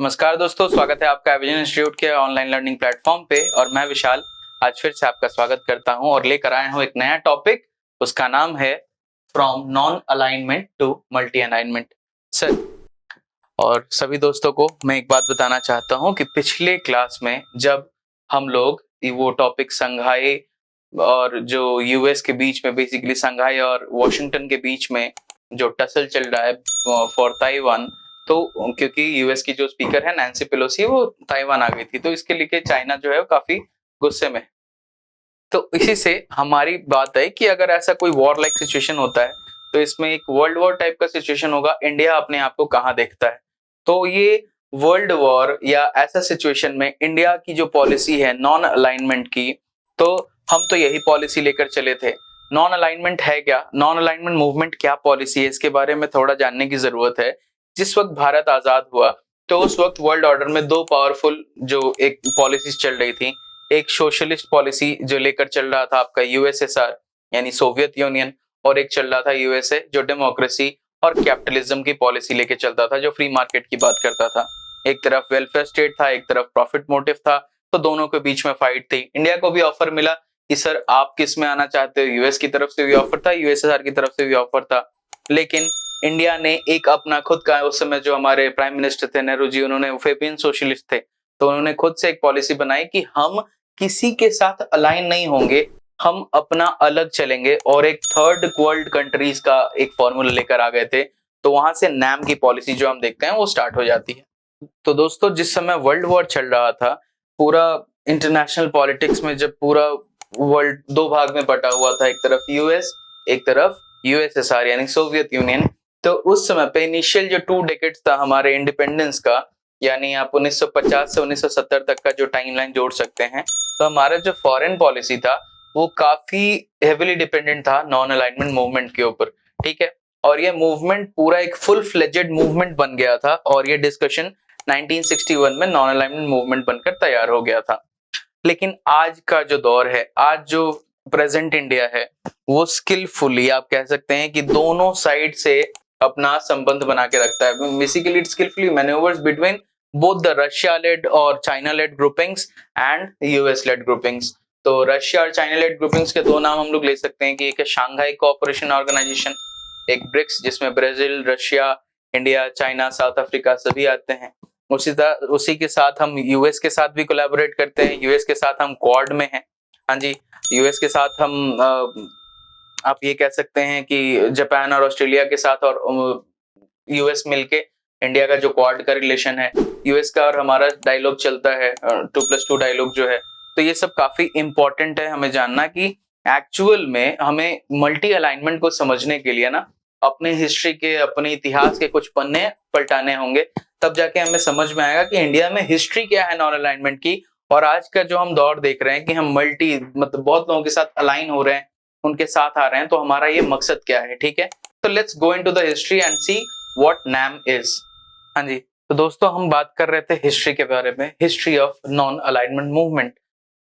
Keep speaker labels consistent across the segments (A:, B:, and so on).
A: नमस्कार दोस्तों, स्वागत है आपका विजन इंस्टीट्यूट के ऑनलाइन लर्निंग प्लेटफॉर्म पे। और मैं विशाल आज फिर से आपका स्वागत करता हूं और लेकर आया हूं एक नया टॉपिक। उसका नाम है from non alignment to multi alignment. Sir और सभी दोस्तों को मैं एक बात बताना चाहता हूं कि पिछले क्लास में जब हम लोग वो टॉपिक संघाई और जो यूएस के बीच में, बेसिकली संघाई और वॉशिंगटन के बीच में जो टसल चल रहा है फॉर ताइवान, तो क्योंकि यूएस की जो स्पीकर है नैंसी पेलोसी वो ताइवान आ गई थी, तो इसके लिए चाइना जो है वो काफी गुस्से में। तो इसी से हमारी बात है कि अगर ऐसा कोई वॉर लाइक सिचुएशन होता है तो इसमें एक वर्ल्ड वॉर टाइप का सिचुएशन होगा, इंडिया अपने आप को कहाँ देखता है। तो ये वर्ल्ड वॉर या ऐसा सिचुएशन में इंडिया की जो पॉलिसी है नॉन अलाइनमेंट की, तो हम तो यही पॉलिसी लेकर चले थे। नॉन अलाइनमेंट है क्या, नॉन अलाइनमेंट मूवमेंट क्या पॉलिसी है, इसके बारे में थोड़ा जानने की जरूरत है। जिस वक्त भारत आजाद हुआ तो उस वक्त वर्ल्ड ऑर्डर में दो पावरफुल जो एक पॉलिसीज चल रही थी। एक सोशलिस्ट पॉलिसी जो लेकर चल रहा था आपका यूएसएसआर यानी सोवियत यूनियन, और एक चल रहा था यूएसए जो डेमोक्रेसी और कैपिटलिज्म की पॉलिसी लेके चलता था, जो फ्री मार्केट की बात करता था। एक तरफ वेलफेयर स्टेट था, एक तरफ प्रॉफिट मोटिव था, तो दोनों के बीच में फाइट थी। इंडिया को भी ऑफर मिला कि सर आप किस में आना चाहते हो, यूएस की तरफ से भी ऑफर था, यूएसएसआर की तरफ से भी ऑफर था। लेकिन इंडिया ने एक अपना खुद का, उस समय जो हमारे प्राइम मिनिस्टर थे नेहरू जी, उन्होंने फेबियन सोशलिस्ट थे, तो उन्होंने खुद से एक पॉलिसी बनाई कि हम किसी के साथ अलाइन नहीं होंगे, हम अपना अलग चलेंगे, और एक थर्ड वर्ल्ड कंट्रीज का एक फॉर्मूला लेकर आ गए थे। तो वहां से नैम की पॉलिसी जो हम देखते हैं वो स्टार्ट हो जाती है। तो दोस्तों जिस समय वर्ल्ड वॉर चल रहा था, पूरा इंटरनेशनल पॉलिटिक्स में जब पूरा वर्ल्ड दो भाग में बटा हुआ था, एक तरफ यूएस एक तरफ यूएसएसआर यानी सोवियत यूनियन, तो उस समय पे इनिशियल जो 2 डेकेड्स था हमारे इंडिपेंडेंस का, यानी आप 1950 से 1970 तक का जो टाइमलाइन जोड़ सकते हैं, तो हमारा जो फॉरेन पॉलिसी था वो काफी हेविली डिपेंडेंट था नॉन अलाइनमेंट मूवमेंट के ऊपर। ठीक है, और ये मूवमेंट पूरा एक फुल फ्लेजेड मूवमेंट बन गया था, और ये डिस्कशन 1961 में नॉन अलाइनमेंट मूवमेंट बनकर तैयार हो गया था। लेकिन आज का जो दौर है, आज जो प्रेजेंट इंडिया है, वो स्किलफुली आप कह सकते हैं कि दोनों साइड से अपना संबंध बना के रखता है। Basically it skillfully manoeuvres between both the Russia led और China led groupings and US led groupings. तो रशिया और चाइना लेड ग्रुपिंग्स के दो नाम हम लोग ले सकते हैं कि एक है शांघाई कोऑपरेशन ऑर्गेनाइजेशन, एक ब्रिक्स जिसमें Brazil, Russia, India, China, south Africa सभी आते हैं। उसी के साथ हम यूएस के साथ भी कोलैबोरेट करते हैं, यूएस के साथ हम क्वाड में हैं। हाँ जी, यूएस के साथ हम आप ये कह सकते हैं कि जापान और ऑस्ट्रेलिया के साथ और यूएस मिलके इंडिया का जो क्वाड का रिलेशन है, यूएस का और हमारा डायलॉग चलता है 2+2 डायलॉग जो है। तो ये सब काफी इंपॉर्टेंट है हमें जानना कि एक्चुअल में हमें मल्टी अलाइनमेंट को समझने के लिए ना अपने हिस्ट्री के, अपने इतिहास के कुछ पन्ने पलटाने होंगे, तब जाके हमें समझ में आएगा कि इंडिया में हिस्ट्री क्या है नॉन अलाइनमेंट की, और आज का जो हम दौर देख रहे हैं कि हम मल्टी मतलब बहुत लोगों के साथ अलाइन हो रहे हैं, उनके साथ आ रहे हैं, तो हमारा ये मकसद क्या है। ठीक है, तो let's go into the history and see what name is. हाँ जी, तो दोस्तों हम बात कर रहे थे हिस्ट्री के बारे में, history of non alignment movement.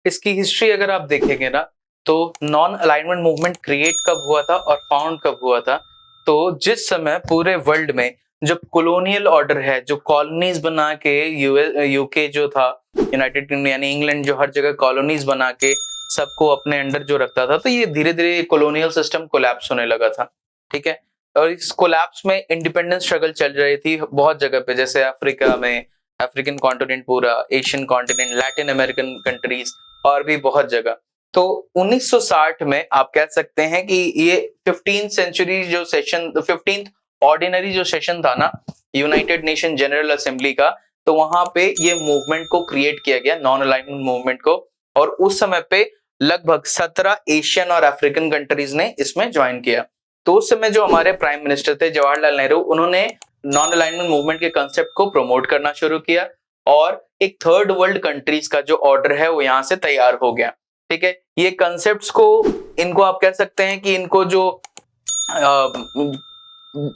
A: इसकी हिस्ट्री अगर आप देखेंगे ना, तो नॉन अलाइनमेंट मूवमेंट क्रिएट कब हुआ था और फाउंड कब हुआ था। तो जिस समय पूरे वर्ल्ड में जो कॉलोनियल ऑर्डर है, जो कॉलोनीज बना के यूके जो था, यूनाइटेड किंगडम यानी इंग्लैंड, जो हर जगह कॉलोनीज बना के सबको अपने अंडर जो रखता था, तो ये धीरे धीरे कॉलोनियल सिस्टम कोलैप्स होने लगा था। ठीक है, और इस कोलैप्स में इंडिपेंडेंस स्ट्रगल चल रही थी बहुत जगह पे, जैसे अफ्रीका में, अफ्रीकन कॉन्टिनेंट पूरा, Asian continent, Latin American countries और भी बहुत जगह। तो 1960 में आप कह सकते हैं कि ये 15th सेंचुरी जो सेशन, 15th ऑर्डिनरी जो सेशन था ना यूनाइटेड नेशन जनरल असेंबली का, तो वहां पे ये मूवमेंट को क्रिएट किया गया, नॉन अलाइनमेंट मूवमेंट को। और उस समय पे लगभग 17 एशियन और अफ्रीकन कंट्रीज ने इसमें ज्वाइन किया। तो उस समय जो हमारे प्राइम मिनिस्टर थे जवाहरलाल नेहरू, उन्होंने नॉन अलाइनमेंट मूवमेंट के कंसेप्ट को प्रमोट करना शुरू किया, और एक थर्ड वर्ल्ड कंट्रीज का जो ऑर्डर है वो यहां से तैयार हो गया। ठीक है, ये कंसेप्ट्स को, इनको आप कह सकते हैं कि इनको जो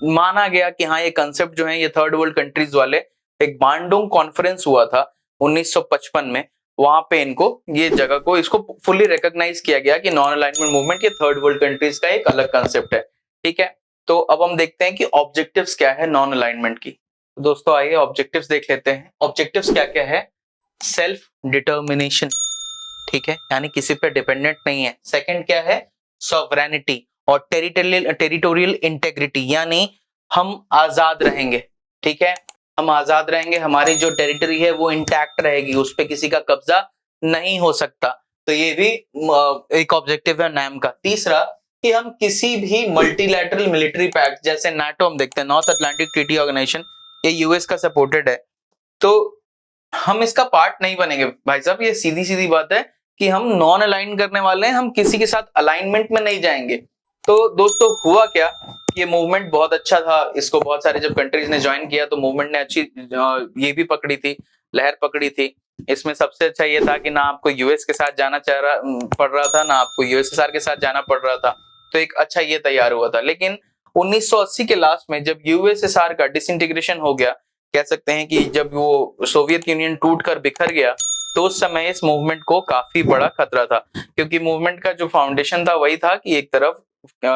A: माना गया कि हाँ ये कंसेप्ट जो है ये थर्ड वर्ल्ड कंट्रीज वाले, एक बांडुंग कॉन्फ्रेंस हुआ था 1955 में, वहां पे इनको ये जगह को इसको फुली रिकॉग्नाइज किया गया कि नॉन अलाइनमेंट मूवमेंट ये थर्ड वर्ल्ड कंट्रीज का एक अलग कंसेप्ट है। ठीक है, तो अब हम देखते हैं कि ऑब्जेक्टिव्स क्या है नॉन अलाइनमेंट की। दोस्तों आइए ऑब्जेक्टिव्स देख लेते हैं। ऑब्जेक्टिव्स क्या क्या है? सेल्फ डिटर्मिनेशन, ठीक है, यानी किसी पे डिपेंडेंट नहीं है। सेकंड क्या है? सॉवरेनिटी और टेरिटोरियल इंटेग्रिटी, यानी हम आजाद रहेंगे, ठीक है, हम आजाद रहेंगे, हमारी जो टेरिटरी है वो इंटैक्ट रहेगी, उस पे किसी का कब्जा नहीं हो सकता। तो ये भी एक ऑब्जेक्टिव है नाम का। तीसरा कि हम किसी भी मल्टीलैटरल मिलिट्री पैक्ट जैसे नाटो हम देखते हैं, नॉर्थ अटलांटिक ट्रीटी ऑर्गेनाइजेशन, ये यूएस का सपोर्टेड है, तो हम इसका पार्ट नहीं बनेंगे भाई साहब। ये सीधी सीधी बात है कि हम नॉन अलाइन करने वाले हैं, हम किसी के साथ अलाइनमेंट में नहीं जाएंगे। तो दोस्तों हुआ क्या, ये मूवमेंट बहुत अच्छा था, इसको बहुत सारे जब कंट्रीज ने ज्वाइन किया तो मूवमेंट ने अच्छी ये भी पकड़ी थी, लहर पकड़ी थी। इसमें सबसे अच्छा ये था कि ना आपको यूएस के साथ जाना पड़ रहा था, ना आपको यूएसएसआर के साथ जाना पड़ रहा था, तो एक अच्छा ये तैयार हुआ था। लेकिन 1980 के लास्ट में जब यूएसएसआर का डिसइंटीग्रेशन हो गया, कह सकते हैं कि जब वो सोवियत यूनियन टूटकर बिखर गया, तो उस समय इस मूवमेंट को काफी बड़ा खतरा था, क्योंकि मूवमेंट का जो फाउंडेशन था वही था कि एक तरफ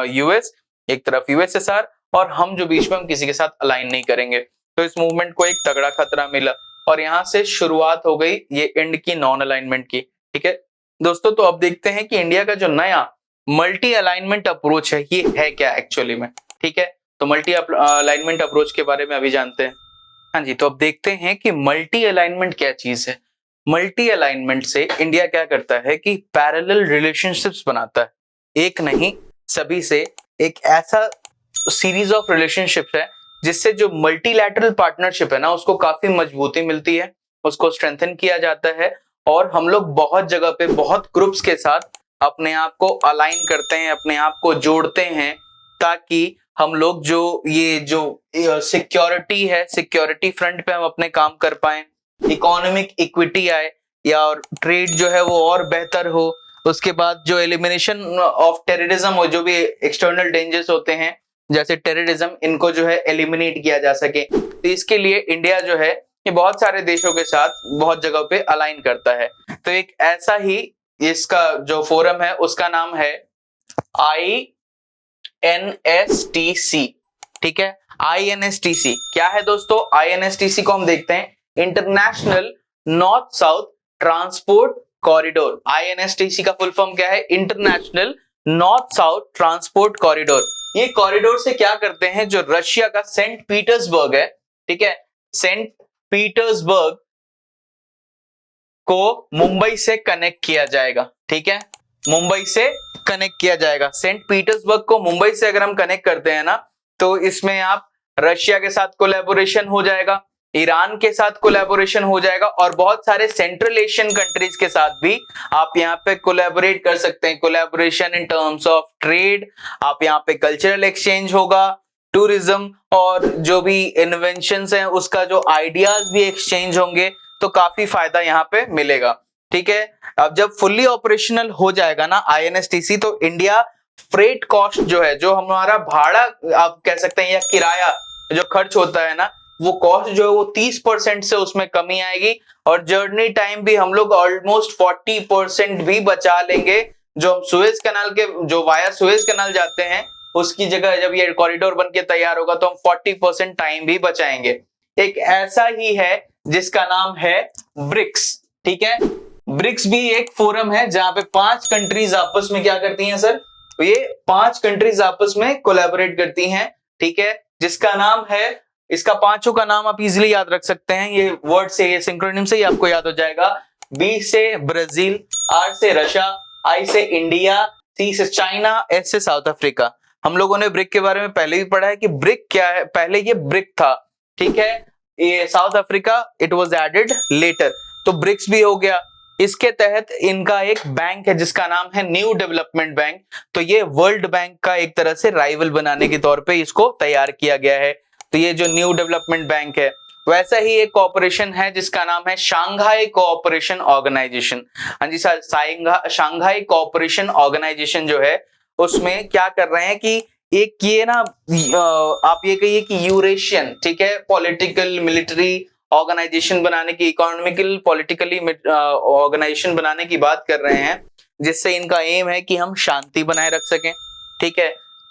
A: यूएस, एक तरफ यूएसएसआर, और हम जो बीच में हम किसी के साथ अलाइन नहीं करेंगे। तो इस मूवमेंट को एक तगड़ा खतरा मिला और यहाँ से शुरुआत हो गई ये एंड की नॉन अलाइनमेंट की, ठीक है दोस्तों। तो अब देखते हैं कि इंडिया का जो नया मल्टी अलाइनमेंट अप्रोच है ये है क्या एक्चुअली में, ठीक है। तो मल्टी अलाइनमेंट अप्रोच के बारे में अभी जानते हैं। हाँ जी, तो अब देखते हैं कि मल्टी अलाइनमेंट क्या चीज है। मल्टी अलाइनमेंट से इंडिया क्या करता है कि पैरेलल रिलेशनशिप्स बनाता है, एक नहीं सभी से एक ऐसा सीरीज ऑफ रिलेशनशिप्स है जिससे जो मल्टीलैटरल पार्टनरशिप है ना उसको काफी मजबूती मिलती है, उसको स्ट्रेंथन किया जाता है, और हम लोग बहुत जगह पे बहुत ग्रुप्स के साथ अपने आप को अलाइन करते हैं, अपने आप को जोड़ते हैं, ताकि हम लोग जो सिक्योरिटी है, सिक्योरिटी फ्रंट पे हम अपने काम कर पाए, इकोनॉमिक इक्विटी आए, या और ट्रेड जो है वो और बेहतर हो, उसके बाद जो एलिमिनेशन ऑफ टेररिज्म हो, जो भी एक्सटर्नल डेंजर्स होते हैं जैसे टेररिज्म, इनको जो है एलिमिनेट किया जा सके। तो इसके लिए इंडिया जो है ये बहुत सारे देशों के साथ बहुत जगह पे अलाइन करता है। तो एक ऐसा ही इसका जो फोरम है उसका नाम है INSTC, ठीक है। INSTC क्या है दोस्तों? INSTC को हम देखते हैं, international north south transport corridor. INSTC का फुल फॉर्म क्या है? International north south transport corridor. ये कॉरिडोर से क्या करते हैं, जो रशिया का सेंट पीटर्सबर्ग है, ठीक है, सेंट पीटर्सबर्ग को मुंबई से कनेक्ट किया जाएगा, ठीक है, मुंबई से कनेक्ट किया जाएगा। सेंट पीटर्सबर्ग को मुंबई से अगर हम कनेक्ट करते हैं ना, तो इसमें आप रशिया के साथ कोलैबोरेशन हो जाएगा, ईरान के साथ कोलैबोरेशन हो जाएगा, और बहुत सारे सेंट्रल एशियन कंट्रीज के साथ भी आप यहाँ पे कोलैबोरेट कर सकते हैं। Collaboration in terms of trade, आप यहाँ पे कल्चरल एक्सचेंज होगा, टूरिज्म, और जो भी इन्वेंशंस हैं उसका जो आइडियाज भी एक्सचेंज होंगे, तो काफी फायदा यहाँ पे मिलेगा, ठीक है। अब जब फुल्ली ऑपरेशनल हो जाएगा ना INSTC, तो इंडिया फ्रेट कॉस्ट जो है, जो हमारा भाड़ा आप कह सकते हैं या किराया जो खर्च होता है ना, वो कॉस्ट जो है वो 30% से उसमें कमी आएगी, और जर्नी टाइम भी हम लोग ऑलमोस्ट 40% भी बचा लेंगे। जो हम सुएज कैनाल के जो वाया सुएज कैनाल जाते हैं उसकी जगह जब ये कॉरिडोर बन के तैयार होगा तो हम 40% टाइम भी बचाएंगे। एक ऐसा ही है जिसका नाम है ब्रिक्स, ठीक है। ब्रिक्स भी एक फोरम है जहां पे 5 कंट्रीज आपस में क्या करती हैं सर? तो ये 5 कंट्रीज आपस में कोलैबोरेट करती हैं, ठीक है, जिसका नाम है, इसका पांचों का नाम आप इजीली याद रख सकते हैं, ये वर्ड से, ये सिंक्रोनिम से ही आपको याद हो जाएगा। B से ब्राजील, R से रशिया, I से इंडिया, C से चाइना, S से साउथ अफ्रीका। हम लोगों ने ब्रिक के बारे में पहले भी पढ़ा है कि ब्रिक क्या है, पहले ये ब्रिक था, ठीक है, ये South Africa it was added later, तो ब्रिक्स भी हो गया। इसके तहत इनका एक बैंक है जिसका नाम है न्यू डेवलपमेंट बैंक, तो ये वर्ल्ड बैंक का एक तरह से राइवल बनाने के तौर पे इसको तैयार किया गया है। तो ये जो न्यू डेवलपमेंट बैंक है, वैसा ही एक कॉर्पोरेशन है जिसका नाम है शांघाई कोऑपरेशन ऑर्गेनाइजेशन। हाँ जी सर, शांघाई कोऑपरेशन ऑर्गेनाइजेशन जो है उसमें क्या कर रहे हैं कि एक ये ना आप ये कहिए कि यूरेशियन, ठीक है, पॉलिटिकल मिलिट्री ऑर्गेनाइजेशन बनाने की, इकोनॉमिकल पॉलिटिकली ऑर्गेनाइजेशन बनाने की बात कर रहे हैं, जिससे इनका एम है कि हम शांति बनाए रख सकें, ठीक है,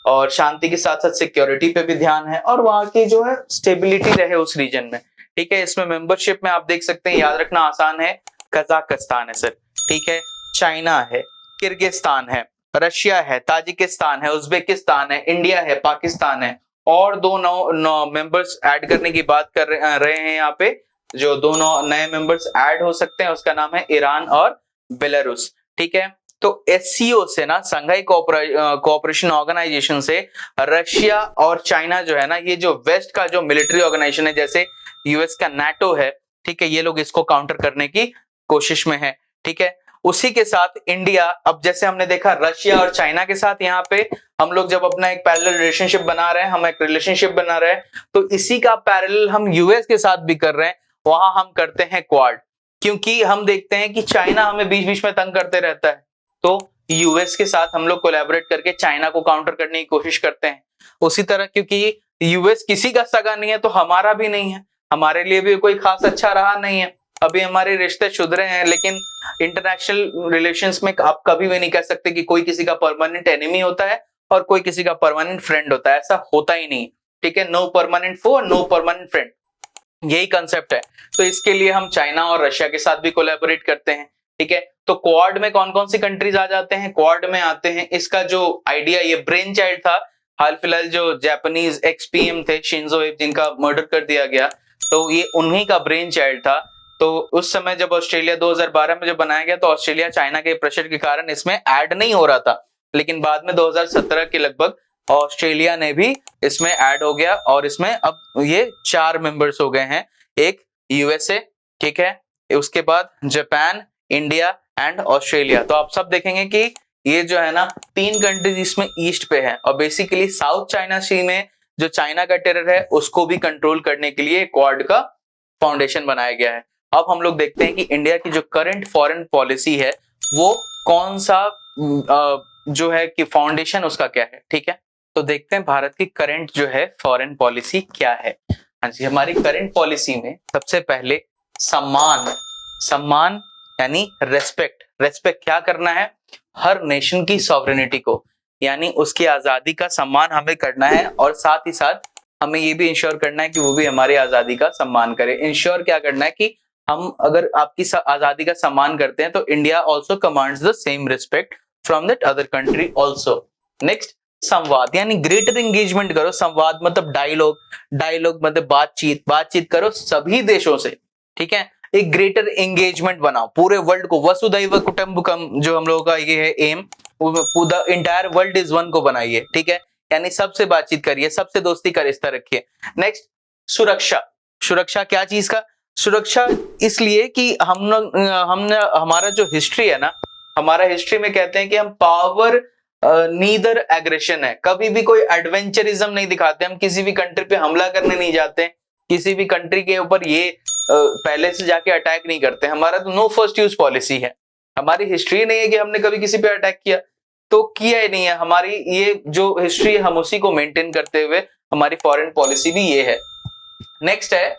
A: और शांति के साथ साथ सिक्योरिटी पे भी ध्यान है और वहां की जो है स्टेबिलिटी रहे उस रीजन में। ठीक है, इसमें मेंबरशिप में आप देख सकते हैं, याद रखना आसान है, कजाकिस्तान है सर, ठीक है, चाइना है, किर्गिस्तान है, रशिया है, ताजिकिस्तान है, उज्बेकिस्तान है, इंडिया है, पाकिस्तान है और दो नौ मेंबर्स ऐड करने की बात कर रहे हैं यहाँ पे। जो दोनों नए मेंबर्स ऐड हो सकते हैं उसका नाम है ईरान और बेलारूस। ठीक है, तो एससीओ से ना, संघाई कोऑपरेशन ऑर्गेनाइजेशन से रशिया और चाइना जो है ना, ये जो वेस्ट का जो मिलिट्री ऑर्गेनाइजेशन है, जैसे यूएस का नाटो है, ठीक है, ये लोग इसको काउंटर करने की कोशिश में है। ठीक है, उसी के साथ इंडिया, अब जैसे हमने देखा रशिया और चाइना के साथ यहाँ पे हम लोग जब अपना एक पैरेलल रिलेशनशिप बना रहे हैं, हम एक रिलेशनशिप बना रहे हैं, तो इसी का पैरेलल हम यूएस के साथ भी कर रहे हैं, वहां हम करते हैं क्वाड। क्योंकि हम देखते हैं कि चाइना हमें बीच बीच में तंग करते रहता है, तो यूएस के साथ हम लोग कोलैबोरेट करके चाइना को काउंटर करने की कोशिश करते हैं। उसी तरह क्योंकि यूएस किसी का सगा नहीं है तो हमारा भी नहीं है, हमारे लिए भी कोई खास अच्छा रहा नहीं है, अभी हमारे रिश्ते सुधरे हैं, लेकिन इंटरनेशनल रिलेशंस में आप कभी भी नहीं कह सकते कि कोई किसी का परमानेंट एनिमी होता है और कोई किसी का परमानेंट फ्रेंड होता है, ऐसा होता ही नहीं। ठीक है, नो परमानेंट फो, नो परमानेंट फ्रेंड, यही कंसेप्ट है। तो इसके लिए हम चाइना और रशिया के साथ भी कोलैबोरेट करते हैं। ठीक है, तो क्वाड में कौन कौन सी कंट्रीज आ जाते हैं? क्वाड में आते हैं, इसका जो आइडिया, ये ब्रेन चाइल्ड था हाल फिलहाल जो जापानीज एक्सपीएम थे शिंजो एबे, जिनका मर्डर कर दिया गया, तो ये उन्हीं का ब्रेन चाइल्ड था। तो उस समय जब ऑस्ट्रेलिया 2012 में जब बनाया गया, तो ऑस्ट्रेलिया चाइना के प्रेशर के कारण इसमें ऐड नहीं हो रहा था, लेकिन बाद में 2017 के लगभग ऑस्ट्रेलिया ने भी इसमें ऐड हो गया और इसमें अब ये 4 मेंबर्स हो गए हैं। एक यूएसए, ठीक है, उसके बाद जापान, इंडिया एंड ऑस्ट्रेलिया। तो आप सब देखेंगे कि ये जो है ना 3 कंट्रीज इसमें ईस्ट पे है और बेसिकली साउथ चाइना सी में जो चाइना का टेरर है उसको भी कंट्रोल करने के लिए क्वाड का फाउंडेशन बनाया गया है। अब हम लोग देखते हैं कि इंडिया की जो करंट फॉरेन पॉलिसी है वो कौन सा जो है कि फाउंडेशन उसका क्या है। ठीक है, तो देखते हैं भारत की करंट जो है फॉरेन पॉलिसी क्या है। हाँ जी, हमारी करंट पॉलिसी में सबसे पहले सम्मान, सम्मान यानी रेस्पेक्ट। रेस्पेक्ट क्या करना है? हर नेशन की सॉवरेनिटी को, यानी उसकी आजादी का सम्मान हमें करना है और साथ ही साथ हमें ये भी इंश्योर करना है कि वो भी हमारी आजादी का सम्मान करे। इंश्योर क्या करना है कि हम अगर आपकी आजादी का सम्मान करते हैं तो India also commands the same respect from that other country also. Next, संवाद यानी ग्रेटर एंगेजमेंट करो। संवाद मतलब डायलॉग, डायलॉग मतलब बातचीत, बातचीत करो सभी देशों से। ठीक है, एक ग्रेटर एंगेजमेंट बनाओ पूरे वर्ल्ड को, वसुधैव कुटुंबकम जो हम लोगों का ये है aim, the entire world is one को बनाइए। ठीक है, यानी सबसे बातचीत करिए, सबसे दोस्ती का रिश्ता रखिए। नेक्स्ट, सुरक्षा। सुरक्षा क्या चीज का? सुरक्षा इसलिए कि हमने हमारा जो हिस्ट्री है ना, हमारा हिस्ट्री में कहते हैं कि हम पावर नीदर एग्रेशन है, कभी भी कोई एडवेंचरिज्म नहीं दिखाते, हम किसी भी कंट्री पे हमला करने नहीं जाते, किसी भी कंट्री के ऊपर ये पहले से जाके अटैक नहीं करते। हमारा तो नो फर्स्ट यूज पॉलिसी है, हमारी हिस्ट्री नहीं है कि हमने कभी किसी पे अटैक किया, तो किया ही नहीं है। हमारी ये जो हिस्ट्री है हम उसी को मेंटेन करते हुए हमारी फॉरेन पॉलिसी भी ये है। नेक्स्ट है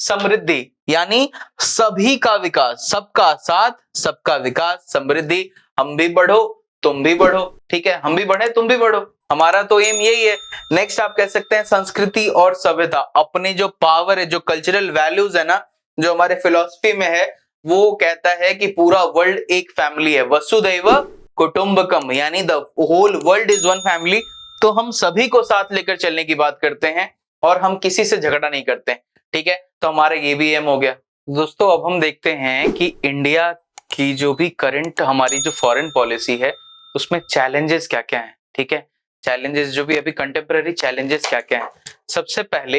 A: समृद्धि, यानी सभी का विकास, सबका साथ सबका विकास, समृद्धि। हम भी बढ़ो तुम भी बढ़ो, ठीक है, हम भी बढ़े तुम भी बढ़ो, हमारा तो एम यही है। नेक्स्ट आप कह सकते हैं संस्कृति और सभ्यता। अपनी जो पावर है, जो कल्चरल वैल्यूज है ना, जो हमारे फिलॉसफी में है, वो कहता है कि पूरा वर्ल्ड एक फैमिली है, वसुधैव कुटुंबकम, यानी the whole world is one family. तो हम सभी को साथ लेकर चलने की बात करते हैं और हम किसी से झगड़ा नहीं करते। ठीक है, तो हमारा ये भी एम हो गया। दोस्तों अब हम देखते हैं कि इंडिया की जो भी करंट हमारी जो फॉरेन पॉलिसी है उसमें चैलेंजेस क्या क्या हैं। ठीक है, चैलेंजेस जो भी अभी कंटेम्पररी चैलेंजेस क्या क्या हैं। सबसे पहले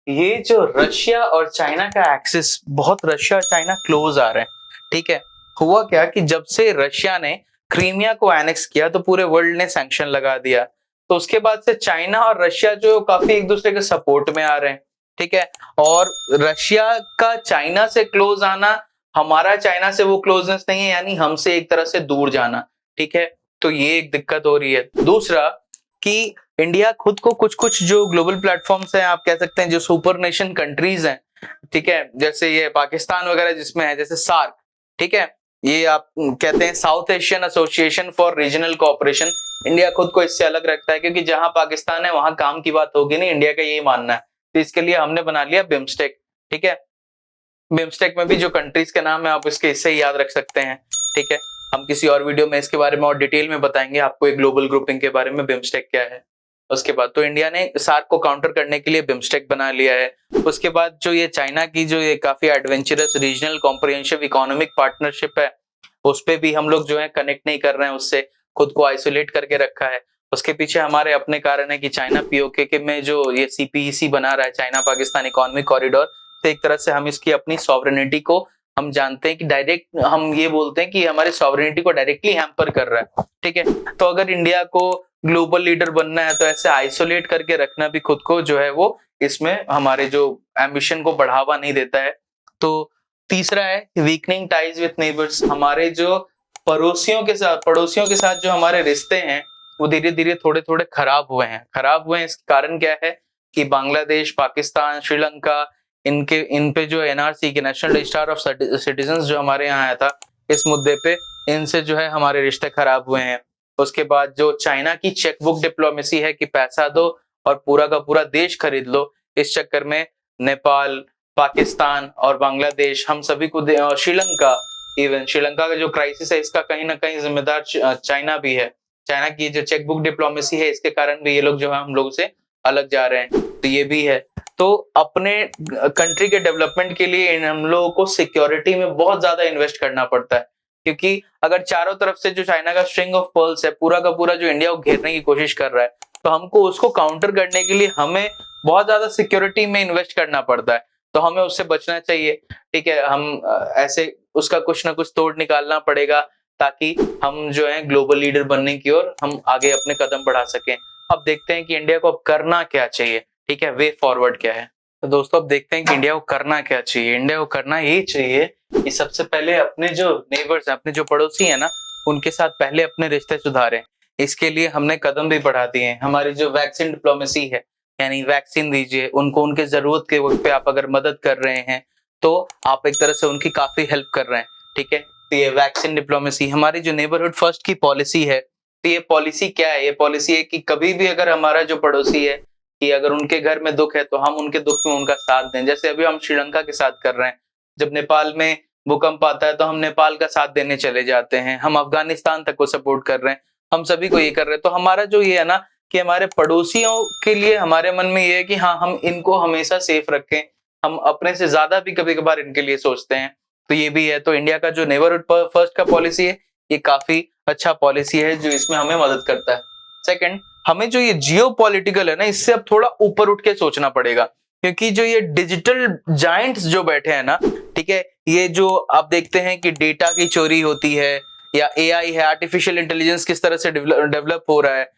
A: ये जो रशिया और चाइना का एक्सिस, बहुत रशिया और चाइना क्लोज आ रहे हैं। ठीक है, हुआ क्या कि जब से रशिया ने क्रीमिया को एनेक्स किया तो पूरे वर्ल्ड ने सैंक्शन लगा दिया, तो उसके बाद से चाइना और रशिया जो काफी एक दूसरे के सपोर्ट में आ रहे हैं। ठीक है, और रशिया का चाइना से क्लोज आना, हमारा चाइना से वो क्लोजनेस नहीं है, यानी हमसे एक तरह से दूर जाना। ठीक है, तो ये एक दिक्कत हो रही है। दूसरा कि इंडिया खुद को कुछ कुछ जो ग्लोबल प्लेटफॉर्म्स हैं, आप कह सकते हैं जो सुपर नेशन कंट्रीज हैं, ठीक है, जैसे ये पाकिस्तान वगैरह जिसमें है, जैसे सार्क, ठीक है, ये आप कहते हैं south Asian association for regional cooperation, India खुद को इससे अलग रखता है, क्योंकि जहां पाकिस्तान है वहां काम की बात होगी नहीं, इंडिया का यही मानना है। तो इसके लिए हमने बना लिया बिम्स्टेक। ठीक है, बिम्स्टेक में भी जो कंट्रीज के नाम है आप इसके इससे ही याद रख सकते हैं। ठीक है, हम किसी और वीडियो में इसके बारे में और डिटेल में बताएंगे आपको, एक ग्लोबल ग्रुपिंग के बारे में बिम्स्टेक क्या है। उसके बाद तो इंडिया ने सार्क को काउंटर करने के लिए बिम्स्टेक बना लिया है। उसके बाद जो ये चाइना की जो ये काफी adventurous regional comprehensive economic partnership है, उस पे भी हम लोग जो है कनेक्ट नहीं कर रहे हैं, उससे खुद को आइसोलेट करके रखा है। उसके पीछे हमारे अपने कारण है कि चाइना पीओके के में जो ये सीपीईसी बना रहा है, चाइना पाकिस्तान इकोनॉमिक कॉरिडोर, तो एक तरह से हम इसकी अपनी सॉवरेनिटी को हम जानते हैं कि डायरेक्ट हम ये बोलते हैं कि हमारे सॉवरेनिटी को डायरेक्टली हैम्पर कर रहा है। ठीक है, तो अगर इंडिया को ग्लोबल लीडर बनना है तो ऐसे आइसोलेट करके रखना भी खुद को जो है वो इसमें हमारे जो एम्बिशन को बढ़ावा नहीं देता है। तो तीसरा है वीकनिंग टाइज विथ नेबर्स। हमारे जो पड़ोसियों के साथ जो हमारे रिश्ते हैं वो धीरे धीरे थोड़े थोड़े खराब हुए हैं। इसका कारण क्या है कि बांग्लादेश, पाकिस्तान, श्रीलंका, इन पे जो एनआरसी के नेशनल रजिस्टर ऑफ सिटीजन जो हमारे यहाँ आया था, इस मुद्दे पे इनसे जो है हमारे रिश्ते खराब हुए हैं। उसके बाद जो चाइना की चेकबुक डिप्लोमेसी है कि पैसा दो और पूरा का पूरा देश खरीद लो, इस चक्कर में नेपाल, पाकिस्तान और बांग्लादेश हम सभी को, श्रीलंका, इवन श्रीलंका का जो क्राइसिस है इसका कहीं ना कहीं जिम्मेदार चाइना भी है। चाइना की जो चेकबुक डिप्लोमेसी है इसके कारण भी ये लोग जो है हम लोग से अलग जा रहे हैं, तो ये भी है। तो अपने कंट्री के डेवलपमेंट के लिए हम लोगों को सिक्योरिटी में बहुत ज्यादा इन्वेस्ट करना पड़ता है, क्योंकि अगर चारों तरफ से जो चाइना का स्ट्रिंग ऑफ पर्ल्स है पूरा का पूरा जो इंडिया को घेरने की कोशिश कर रहा है, तो हमको उसको काउंटर करने के लिए हमें बहुत ज्यादा सिक्योरिटी में इन्वेस्ट करना पड़ता है। तो हमें उससे बचना चाहिए। ठीक है, हम ऐसे उसका कुछ ना कुछ तोड़ निकालना पड़ेगा ताकि हम जो है ग्लोबल लीडर बनने की ओर हम आगे अपने कदम बढ़ा सकें। अब देखते हैं कि इंडिया को अब करना क्या चाहिए। ठीक है, वे फॉरवर्ड क्या है। तो दोस्तों अब देखते हैं कि इंडिया को करना क्या चाहिए। इंडिया को करना यही चाहिए कि सबसे पहले अपने जो नेबर्स हैं, अपने जो पड़ोसी हैं ना, उनके साथ पहले अपने रिश्ते सुधारें। इसके लिए हमने कदम भी बढ़ा दिए हैं। हमारी जो वैक्सीन डिप्लोमेसी है, यानी वैक्सीन दीजिए उनको, उनके जरूरत के वक्त पे आप अगर मदद कर रहे हैं तो आप एक तरह से उनकी काफी हेल्प कर रहे हैं। ठीक है, तो ये वैक्सीन डिप्लोमेसी। हमारी जो नेबरहुड फर्स्ट की पॉलिसी है, तो ये पॉलिसी क्या है? ये पॉलिसी है कि कभी भी अगर हमारा जो पड़ोसी है कि अगर उनके घर में दुख है तो हम उनके दुख में उनका साथ दें। जैसे अभी हम श्रीलंका के साथ कर रहे हैं, जब नेपाल में भूकंप आता है तो हम नेपाल का साथ देने चले जाते हैं। हम अफगानिस्तान तक को सपोर्ट कर रहे हैं, हम सभी को ये कर रहे हैं। तो हमारा जो ये है ना कि हमारे पड़ोसियों के लिए हमारे मन में ये है कि हाँ, हम इनको हमेशा सेफ रखें। हम अपने से ज्यादा भी कभी कभार इनके लिए सोचते हैं, तो ये भी है। तो इंडिया का जो नेबरहुड फर्स्ट का पॉलिसी है, ये काफी अच्छा पॉलिसी है जो इसमें हमें मदद करता है। सेकंड, हमें जो ये जियो पॉलिटिकल है ना, इससे अब थोड़ा ऊपर उठ के सोचना पड़ेगा, क्योंकि जो ये डिजिटल जायंट्स जो बैठे हैं ना, ठीक है, ये जो आप देखते हैं कि डेटा की चोरी होती है या एआई है, आर्टिफिशियल इंटेलिजेंस किस तरह से डेवलप हो रहा है,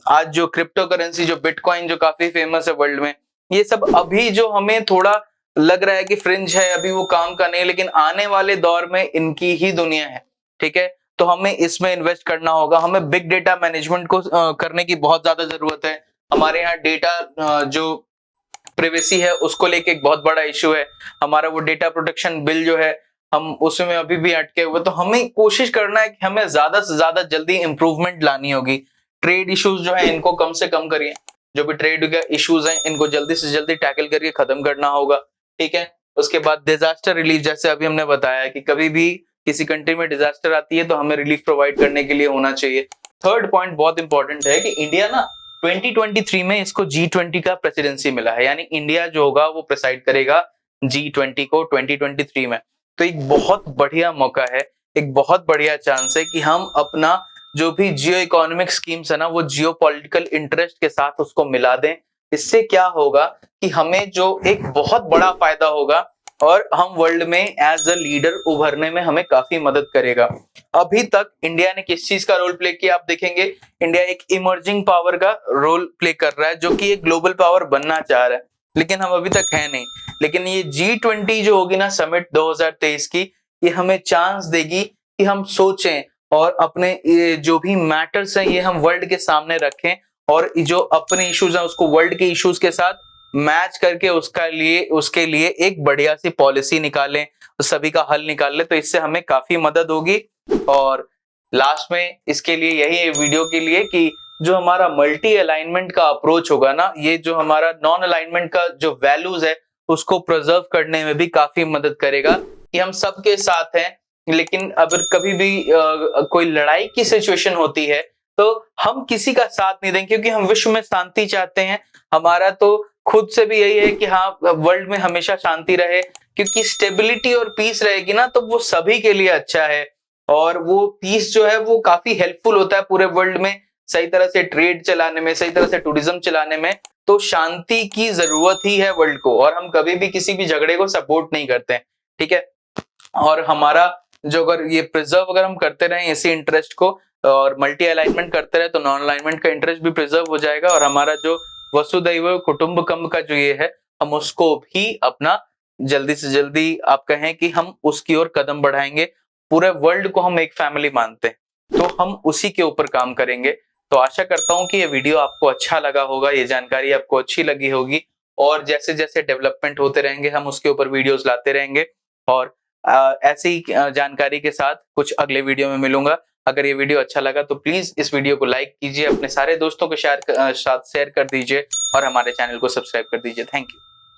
A: आज जो क्रिप्टो करेंसी जो बिटकॉइन जो काफी फेमस है वर्ल्ड में, ये सब अभी जो हमें थोड़ा लग रहा है कि फ्रिंज है, अभी वो काम का नहीं, लेकिन आने वाले दौर में इनकी ही दुनिया है। ठीक है, तो हमें इसमें इन्वेस्ट करना होगा। हमें बिग डेटा मैनेजमेंट को करने की बहुत ज्यादा जरूरत है। हमारे यहाँ डेटा जो प्रिवेसी है उसको लेके एक बहुत बड़ा इश्यू है। हमारा वो डेटा प्रोटेक्शन बिल जो है, हम उसमें अभी भी अटके हुए। तो हमें कोशिश करना है कि हमें ज्यादा से ज्यादा जल्दी इंप्रूवमेंट लानी होगी। ट्रेड इश्यूज जो है इनको कम से कम करिए, जो भी ट्रेड इश्यूज हैं इनको जल्दी से जल्दी टैकल करके खत्म करना होगा। ठीक है, उसके बाद डिजास्टर रिलीफ, जैसे अभी हमने बताया कि कभी भी किसी कंट्री में डिजास्टर आती है तो हमें रिलीफ प्रोवाइड करने के लिए होना चाहिए। थर्ड पॉइंट बहुत इंपॉर्टेंट है कि इंडिया ना 2023 में इसको G20 का प्रेसिडेंसी मिला है, यानी इंडिया जो होगा वो प्रेसाइड करेगा G20 को 2023 में। तो एक बहुत बढ़िया मौका है, एक बहुत बढ़िया चांस है कि हम अपना जो भी जियो इकोनॉमिक स्कीम्स है ना, वो जियो पॉलिटिकल इंटरेस्ट के साथ उसको मिला दें। इससे क्या होगा कि हमें जो एक बहुत बड़ा फायदा होगा और हम वर्ल्ड में एज अ लीडर उभरने में हमें काफी मदद करेगा। अभी तक इंडिया ने किस चीज का रोल प्ले किया आप देखेंगे, इंडिया एक इमर्जिंग पावर का रोल प्ले कर रहा है, जो कि एक ग्लोबल पावर बनना चाह रहा है, लेकिन हम अभी तक है नहीं। लेकिन ये G20 जो होगी ना समिट 2023 की, ये हमें चांस देगी कि हम सोचें और अपने ये जो भी मैटर्स हैं ये हम वर्ल्ड के सामने रखें, और जो अपने इश्यूज हैं उसको वर्ल्ड के इश्यूज के साथ मैच करके उसके लिए एक बढ़िया सी पॉलिसी निकालें, सभी का हल निकाल ले। तो इससे हमें काफी मदद होगी। और लास्ट में इसके लिए यही वीडियो के लिए कि जो हमारा मल्टी अलाइनमेंट का अप्रोच होगा ना, ये जो हमारा नॉन अलाइनमेंट का जो वैल्यूज है उसको प्रिजर्व करने में भी काफी मदद करेगा कि हम सबके साथ हैं, लेकिन अगर कभी भी कोई लड़ाई की सिचुएशन होती है तो हम किसी का साथ नहीं देंगे, क्योंकि हम विश्व में शांति चाहते हैं। हमारा तो खुद से भी यही है कि हाँ, वर्ल्ड में हमेशा शांति रहे, क्योंकि स्टेबिलिटी और पीस रहेगी ना तो वो सभी के लिए अच्छा है। और वो पीस जो है वो काफी हेल्पफुल होता है पूरे वर्ल्ड में, सही तरह से ट्रेड चलाने में, सही तरह से टूरिज्म चलाने में। तो शांति की जरूरत ही है वर्ल्ड को, और हम कभी भी किसी भी झगड़े को सपोर्ट नहीं करते हैं, ठीक है। और हमारा जो अगर ये प्रिजर्व अगर हम करते रहे इसी इंटरेस्ट को और मल्टी अलाइनमेंट करते रहे तो नॉन अलाइनमेंट का इंटरेस्ट भी प्रिजर्व हो जाएगा, और हमारा जो वसुधैव कुटुंबकम का जो ये है हम उसको भी अपना जल्दी से जल्दी आप कहें कि हम उसकी ओर कदम बढ़ाएंगे। पूरे वर्ल्ड को हम एक फैमिली मानते हैं तो हम उसी के ऊपर काम करेंगे। तो आशा करता हूं कि ये वीडियो आपको अच्छा लगा होगा, ये जानकारी आपको अच्छी लगी होगी, और जैसे जैसे डेवलपमेंट होते रहेंगे हम उसके ऊपर वीडियोस लाते रहेंगे। और ऐसी ही जानकारी के साथ कुछ अगले वीडियो में मिलूंगा। अगर ये वीडियो अच्छा लगा तो प्लीज इस वीडियो को लाइक कीजिए, अपने सारे दोस्तों के साथ शेयर कर दीजिए और हमारे चैनल को सब्सक्राइब कर दीजिए। Thank you.